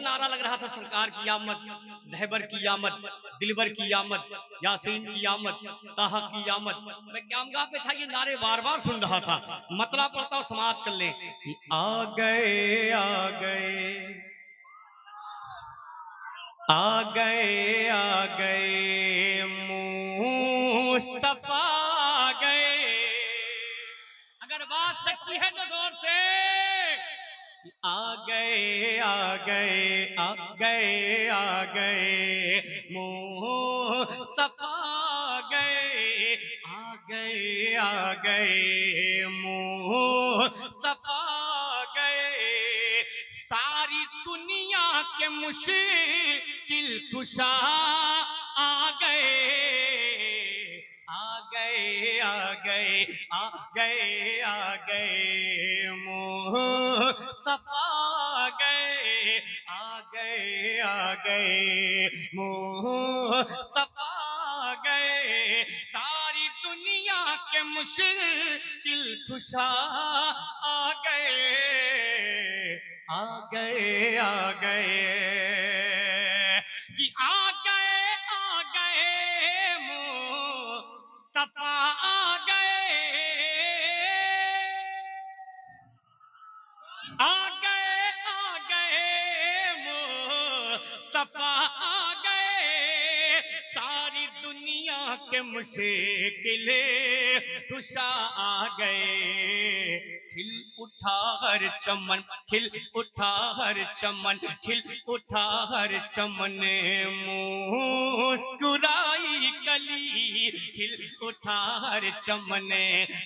नारा लग रहा था सरकार की आमद, रहबर की आमद, दिलबर की आमद, यासीन की आमद, ताहा की आमद। मैं क्यामगाह पे था, ये नारे बार बार सुन रहा था। मतला पढ़ता हूं, समाप्त कर लें। आ गए आ गए आ गए आ गए मुस्तफा आ गए। अगर बात सच्ची है तो जोर से आ गए आ गए आ गए आ गए मुस्तफा आ गए आ गए आ गए मुस्तफा आ गए। सारी दुनिया के मुश्किल कुशा आ गए आ गए आ गए आ गए आ गए मुस्तफा आ गए आ गए आ गए मुस्तफा आ गए। सारी दुनिया के मुश्किल कुशा आ गए आ गए आ गए कि आ गए मुस्तफा आ गए आ गए मुस्तफा आ गए। सारी दुनिया के मुश्किले कुशा आ गए। खिल उठा हर चमन, खिल उठा हर चमन, खिल उठा हर चमन, मुस्कुराई कली, खिल उठा हर चमन,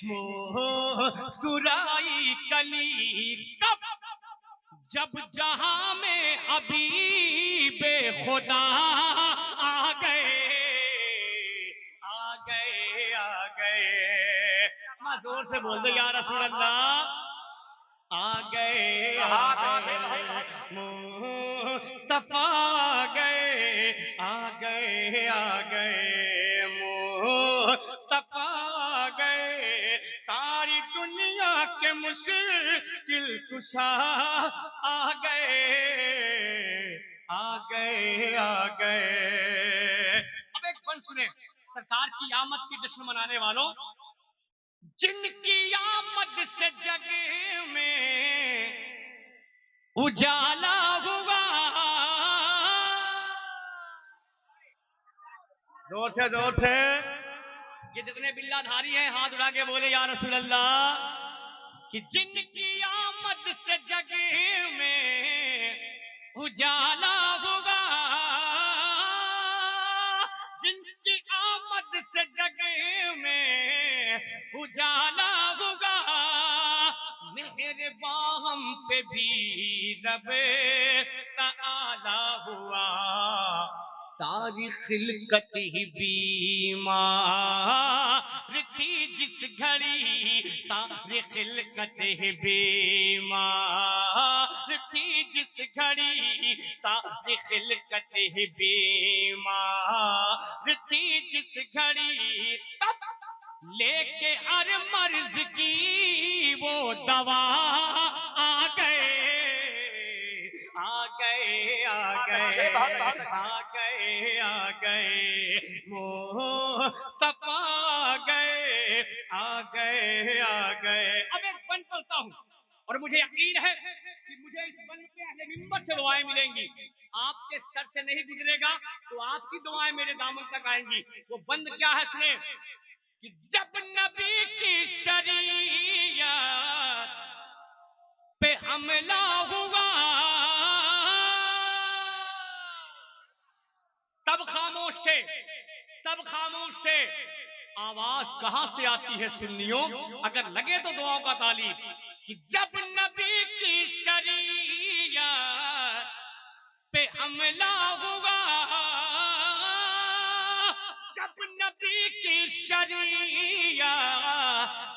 मुस्कुराई कली। कब जब जहां में हबीबे खुदा आ गए आ गए आ गए। मैं जोर से बोल दो या रसूल अल्लाह। आ गए मुस्तफा आ गए आ गए आ गए मुस्तफा आ गए। सारी दुनिया के मुश्किल कुशा आ गए आ गए आ गए। अब एक बंद सुने सरकार की आमद की जश्न मनाने वालों। जिनकी आमद से जग में उजाला हुआ, जोर से ये जितने बिल्लाधारी हैं हाथ उठा के बोले या रसूल अल्लाह। कि जिनकी आमद से जग में उजाला हुआ, जिनकी आमद से जग में उजाला होगा, मेहरबान हम पे भी रबे ताला हुआ। सारी खिलकत ही बीमार थी जिस घड़ी, सारी खिलकत ही बीमार थी जिस घड़ी, सारी खिलकत ही बीमार थी जिस घड़ी। तब लेके हर मर्ज की वो दवा आ गए आ गए आ गए आ गए आ गए मुस्तफा आ गए आ गए आ गए। अब एक बंद करता हूं और मुझे यकीन है कि मुझे इस बंद के अहले मिंबर से दुआएं मिलेंगी। आपके सर से नहीं गुजरेगा तो आपकी दुआएं मेरे दामन तक आएंगी। वो बंद क्या है सुने कि जब नबी की शरीयत पे हमला हुआ, सब खामोश थे, सब खामोश थे। आवाज कहां से आती है सुन्नियों, अगर लगे तो दुआओं का तालीब। कि जब नबी की शरीयत पे हमला हुआ, जब नबी की शरीयत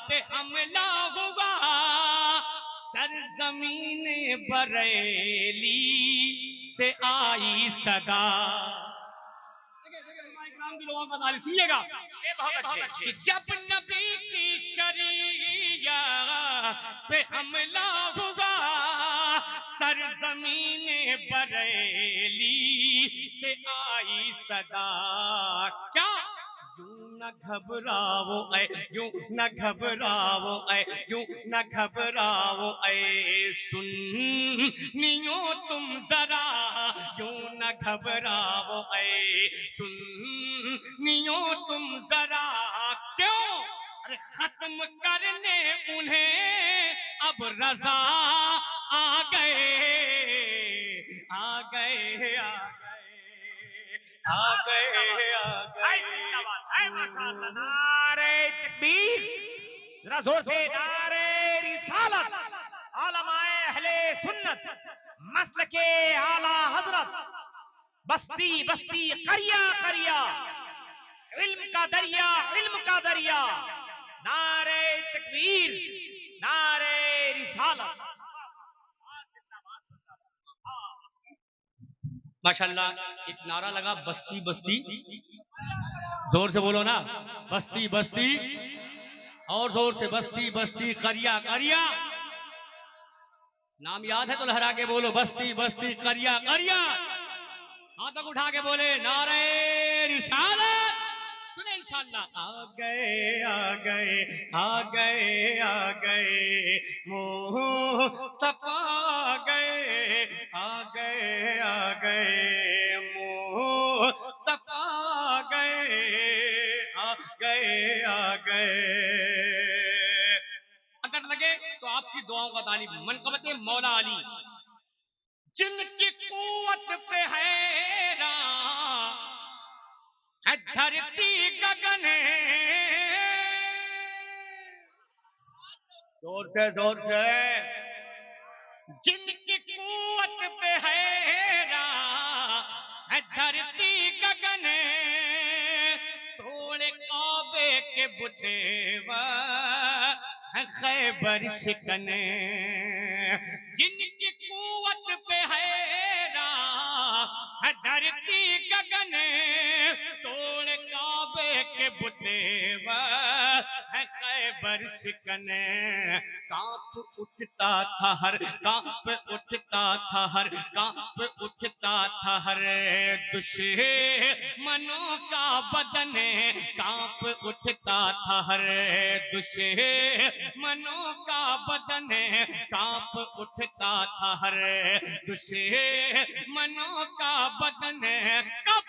पे हमला हुआ, सरजमीन बरेली से आई सदा। सुनिएगा, जब नबी की शरीयत पे हमला हुआ, सरजमीने बरेली से आई सदा, क्या यूं न घबराओ ऐ, यूं न घबराओ ऐ, यूं न घबराओ ऐ सुन्नियों तुम जरा, यूं न घबराओ ऐ सुन्नियों तुम जरा। क्यों? अरे खत्म करने उन्हें अब रजा आ गए, आ गए, आ गए, आ गए, आ गए। नारे तकबीर, जरा जोर से नारे रिसालत, आलमाए अहले सुन्नत, मसलके आला हजरत, बस्ती बस्ती करिया करिया, इल्म का दरिया, इल्म का दरिया। नारे तकबीर, नारे रिसालत। माशाल्लाह, एक नारा लगा बस्ती बस्ती, जोर से बोलो ना, बस्ती बस्ती, और जोर से बस्ती बस्ती करिया करिया। नाम याद है तो लहरा के बोलो, बस्ती बस्ती करिया करिया। हाथ तक उठा के बोले नारे रिसालत। सुने इंशाअल्लाह। आ गए, आ गए, आ गए, आ गए मुस्तफा, आ गए, आ गए, आ गए मुस्तफा, आ गए, आ गए, आ गए। अगर लगे तो आपकी दुआओं का तालिब मनकबत मौला अली, जिनकी कुव्वत पे हैरान है धरती गगन, जोर से जोर से, जिनकी कुव्वत पे हैरान है धरती गगन, थोड़े काबे के बुतेवा है खैबर शिकन, जिनकी कुव्वत पे हैरान है धरती गगन, तोड़ काबे के बुतेवा है खैबर शिकन। कांप उठता था हर, कांप उठता था हर, कांप उठता था हर दुश्मनों का बदन, कांप उठता था हर दुश्मनों का बदन, कांप उठता था हर दुश्मनों का बदन। कब?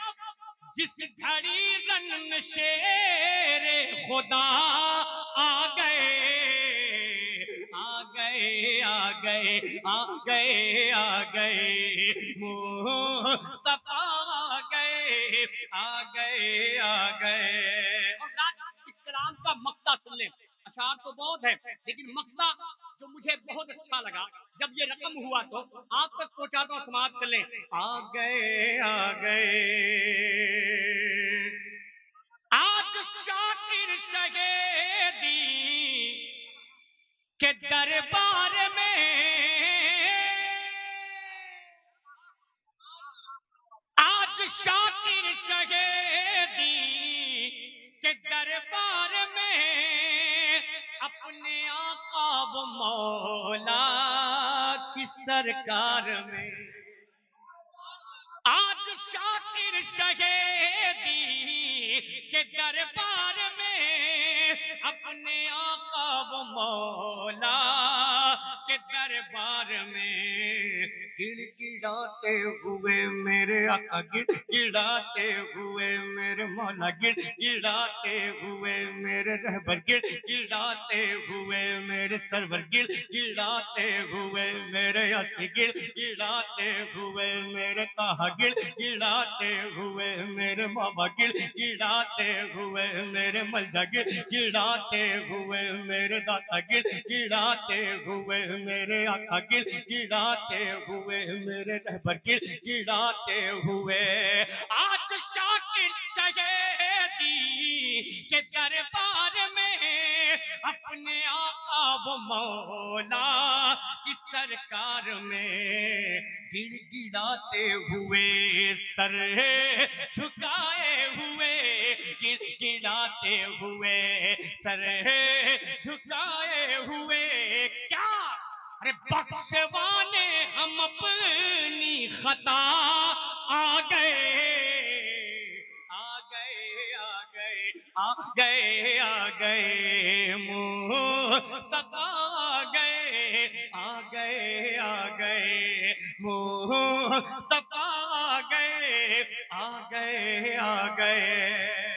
जिस घड़ी रन शेरे खुदा आ गए, आ गए, आ गए, आ गए, आ गए मुस्तफा, आ गए, आ गए, आ गए। और रात इस कलाम का मक्ता सुन लें। अशार तो बहुत है, लेकिन मक्ता जो मुझे बहुत अच्छा लगा, जब ये रकम हुआ तो आप तक पहुंचाता हूं, समाप्त कर लें। आ गए, आ गए, आज शाकिर शहेदी के दरबार में, आज शाकिर शहेदी के दरबार में, अपने आका व मौला की सरकार में, आज शाकिर शहेदी के दरबार में, अपने आका व मौला के दरबार में, गिड़गिड़ाते हुए मेरे आका, गिड़गिड़ाते हुए मेरे मौला, गिड़गिड़ाते हुए मेरे रहबर, गिड़गिड़ाते हुए मेरे सरवर, गिड़गिड़ाते हुए मेरे यासी, गिड़गिड़ाते हुए मेरे ताहा, गिड़गिड़ाते हुए मेरे मामा, गिड़गिड़ाते हुए मेरे मलजा, गिड़गिड़ाते हुए मेरे दाता, गिड़गिड़ाते हुए मेरे आका, गिड़गिड़ाते हुए मेरे रहबर, गिड़गिड़ाते हुए आज शाकिर शहेदी के दरबार में, अपने आका व मौला की सरकार में, गिड़गिड़ाते हुए सर झुकाए हुए, गिड़गिड़ाते हुए सर झुकाए हुए, क्या अरे बख्शवाने हम अपनी खता आ गए, आ गए, आ गए, आ गए, आ गए मुस्तफा आ गए, आ गए, आ गए मुस्तफा आ गए, आ गए, आ गए।